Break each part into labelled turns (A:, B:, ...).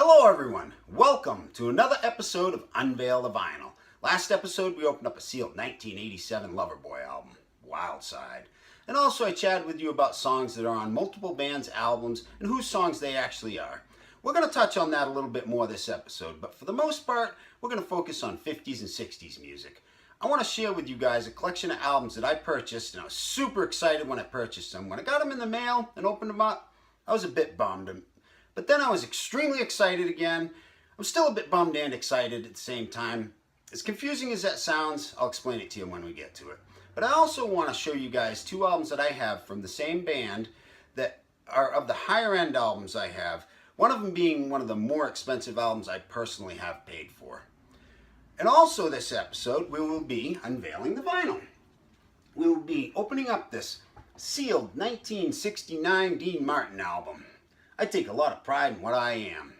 A: Hello everyone, welcome to another episode of Unveil the Vinyl. Last episode we opened up a sealed 1987 Loverboy album, Wild Side. And also I chatted with you about songs that are on multiple bands' albums and whose songs they actually are. We're going to touch on that a little bit more this episode, but for the most part we're going to focus on 50s and 60s music. I want to share with you guys a collection of albums that I purchased, and I was super excited when I purchased them. When I got them in the mail and opened them up, I was a bit bummed. But then I was extremely excited again. I'm still a bit bummed and excited at the same time. As confusing as that sounds, I'll explain it to you when we get to it. But I also want to show you guys two albums that I have from the same band that are of the higher end albums I have. One of them being one of the more expensive albums I personally have paid for. And also this episode, we will be unveiling the vinyl. We will be opening up this sealed 1969 Dean Martin album. I take a lot of pride in what I am.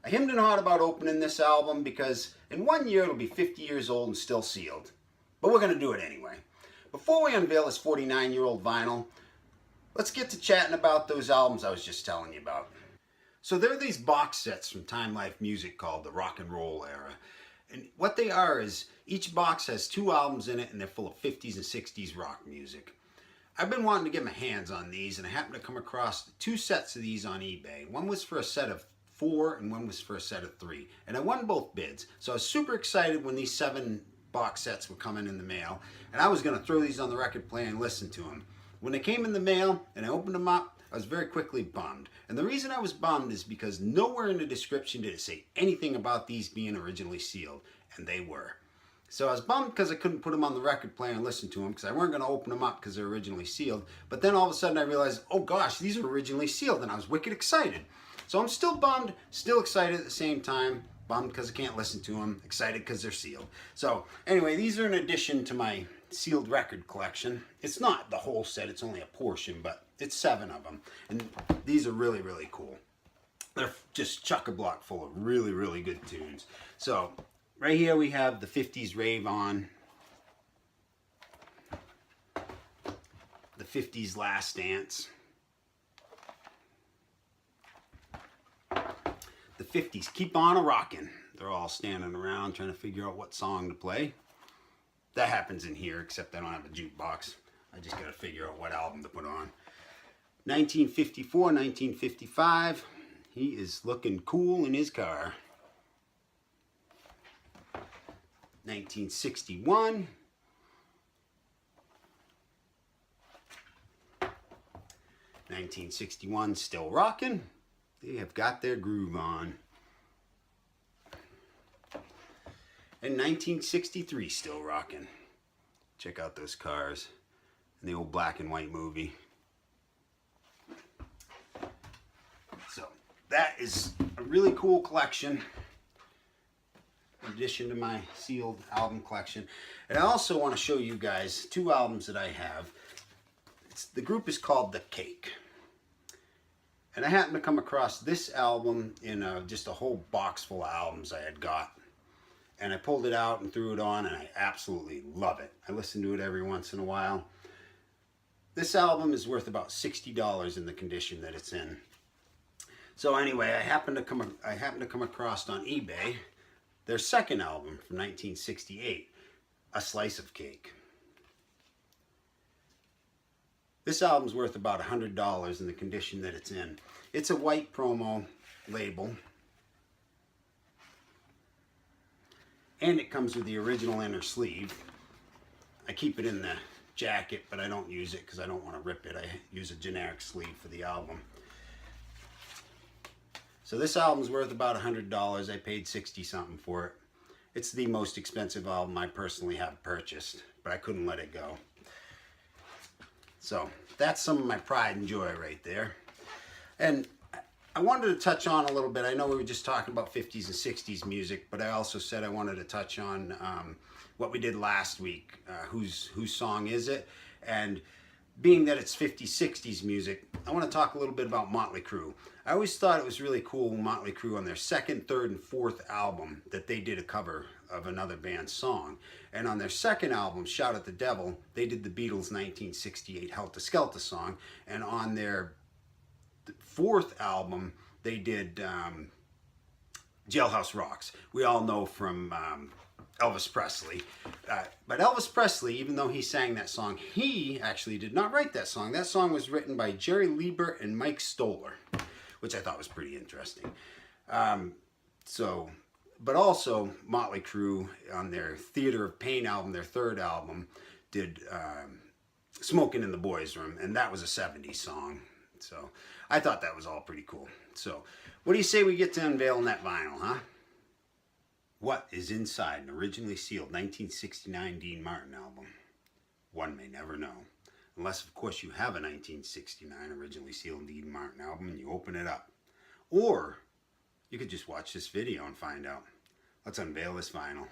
A: I hemmed and hawed about opening this album because in 1 year it'll be 50 years old and still sealed. But we're going to do it anyway. Before we unveil this 49-year-old vinyl, let's get to chatting about those albums I was just telling you about. So there are these box sets from Time Life Music called the Rock and Roll Era. And what they are is each box has two albums in it and they're full of 50s and 60s rock music. I've been wanting to get my hands on these, and I happened to come across two sets of these on eBay. One was for a set of 4 and one was for a set of 3. And I won both bids. So I was super excited when these 7 box sets were coming in the mail. And I was going to throw these on the record player and listen to them. When they came in the mail and I opened them up, I was very quickly bummed. And the reason I was bummed is because nowhere in the description did it say anything about these being originally sealed. And they were. So I was bummed because I couldn't put them on the record player and listen to them because I weren't going to open them up because they're originally sealed. But then all of a sudden I realized, oh gosh, these are originally sealed, and I was wicked excited. So I'm still bummed, still excited at the same time. Bummed because I can't listen to them, excited because they're sealed. So anyway, these are an addition to my sealed record collection. It's not the whole set, it's only a portion, but it's 7 of them. And these are really, really cool. They're just chock-a-block full of really, really good tunes. So right here we have the 50s Rave On, the 50s Last Dance, the 50s Keep On A-Rockin'. They're all standing around trying to figure out what song to play. That happens in here, except I don't have a jukebox. I just got to figure out what album to put on. 1954, 1955. He is looking cool in his car. 1961, 1961, still rocking. They have got their groove on. And 1963, still rocking. Check out those cars in the old black and white movie. So that is a really cool collection. In addition to my sealed album collection. And I also want to show you guys 2 albums that I have. The group is called The Cake. And I happened to come across this album in just a whole box full of albums I had got. And I pulled it out and threw it on, and I absolutely love it. I listen to it every once in a while. This album is worth about $60 in the condition that it's in. So anyway, I happened to come across on eBay their second album from 1968, A Slice of Cake. This album's worth about $100 in the condition that it's in. It's a white promo label. And it comes with the original inner sleeve. I keep it in the jacket, but I don't use it because I don't want to rip it. I use a generic sleeve for the album. So this album's worth about $100. I paid 60 something for it. It's the most expensive album I personally have purchased, but I couldn't let it go. So that's some of my pride and joy right there. And I wanted to touch on a little bit. I know we were just talking about 50s and 60s music, but I also said I wanted to touch on what we did last week. Whose song is it? And being that it's 50s, 60s music, I want to talk a little bit about Motley Crue. I always thought it was really cool when Motley Crue on their 2nd, 3rd, and 4th album that they did a cover of another band's song. And on their 2nd album, Shout at the Devil, they did the Beatles' 1968 Helter Skelter song. And on their 4th album, they did Jailhouse Rocks. We all know from Elvis Presley. But Elvis Presley, even though he sang that song, he actually did not write that song. That song was written by Jerry Lieber and Mike Stoller, which I thought was pretty interesting. But also Motley Crue on their Theater of Pain album, their third album, did Smoking in the Boys' Room, and that was a 70s song. So I thought that was all pretty cool. So what do you say we get to unveiling that vinyl, huh? What is inside an originally sealed 1969 Dean Martin album? One may never know. Unless, of course, you have a 1969 originally sealed Dean Martin album and you open it up. Or you could just watch this video and find out. Let's unveil this vinyl.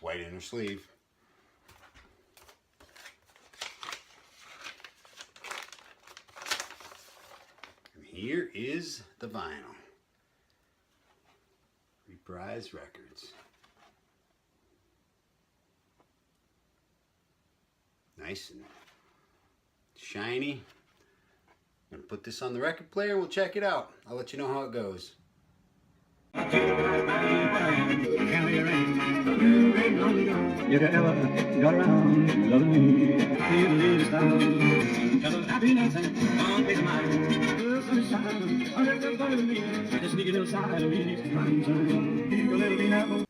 A: White inner sleeve. And here is the vinyl. Reprise Records. Nice and shiny. I'm going to put this on the record player. We'll check it out. I'll let you know how it goes.
B: If you ever got around to loving me, feel this down. Tell us happiness and on peace of mind. The sunshine, under the sun of me, the sneaking inside of me, trying to keep a little bit apple.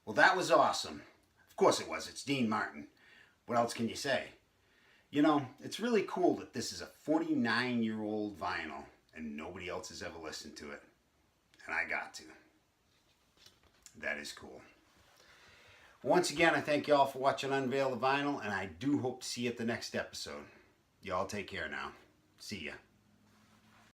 A: Well, that was awesome. Of course it was. It's Dean Martin. What else can you say? You know, it's really cool that this is a 49-year-old vinyl and nobody else has ever listened to it. And I got to. That is cool. Once again, I thank you all for watching Unveil the Vinyl, and I do hope to see you at the next episode. Y'all take care now. See ya.